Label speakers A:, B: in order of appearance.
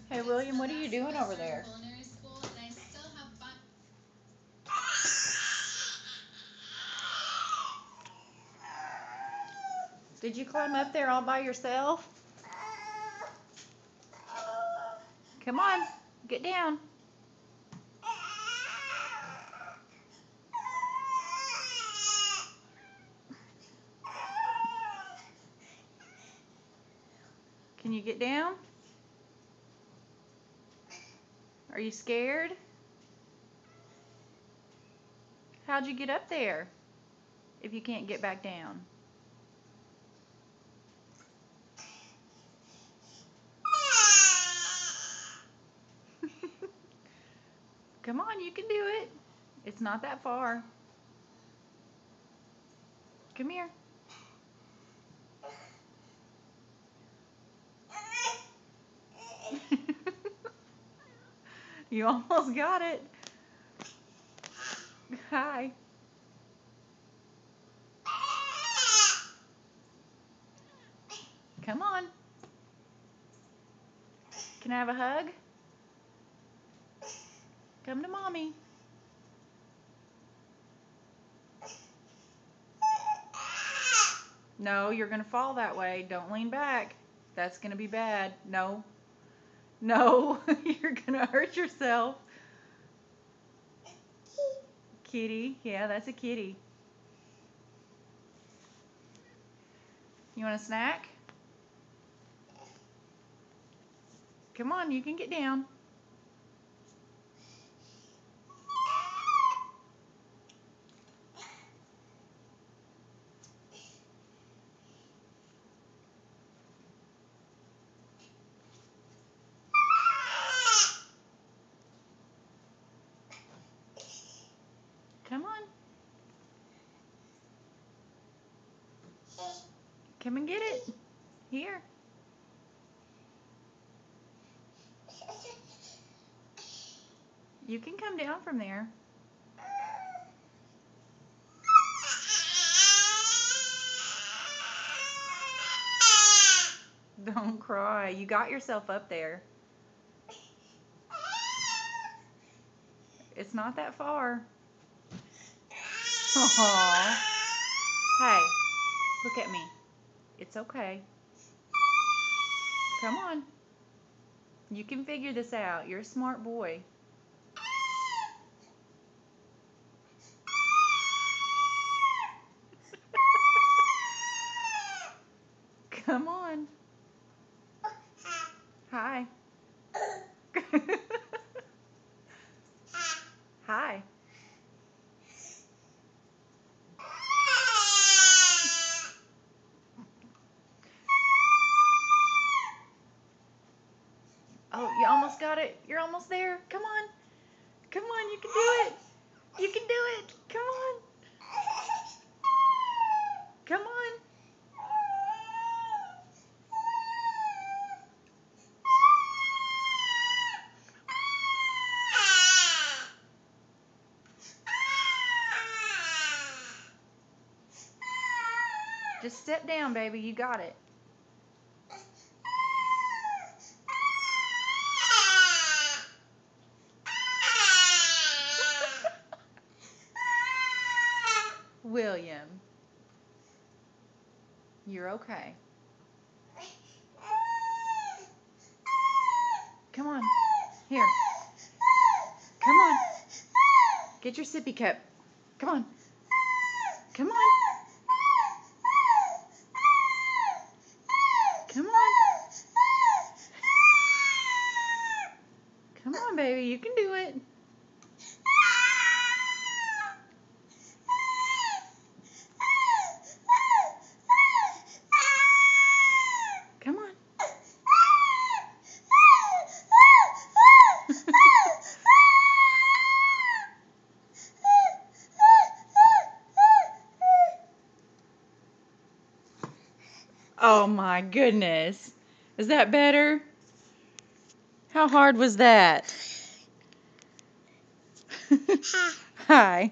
A: Hey, William, what are you doing over there? Did you climb up there all by yourself? Come on, get down. Can you get down? Are you scared? How'd you get up there if you can't get back down? Come on, you can do it. It's not that far. Come here. You almost got it. Hi. Come on. Can I have a hug? Come to mommy. No, you're going to fall that way. Don't lean back. That's going to be bad. No. No, you're going to hurt yourself. Kitty. Yeah, that's a kitty. You want a snack? Come on, you can get down. Come on. Come and get it. Here. You can come down from there. Don't cry. You got yourself up there. It's not that far. Aww. Hey, look at me. It's okay. Come on. You can figure this out. You're a smart boy. Come on. Hi. Hi. Oh, you almost got it. You're almost there. Come on. Come on, you can do it. You can do it. Come on. Come on. Just step down, baby. You got it. William, you're okay. Come on. Here. Come on. Get your sippy cup. Come on. Come on. Come on. Come on, baby. You can do it. Come on. Oh my goodness. Is that better? How hard was that? Hi.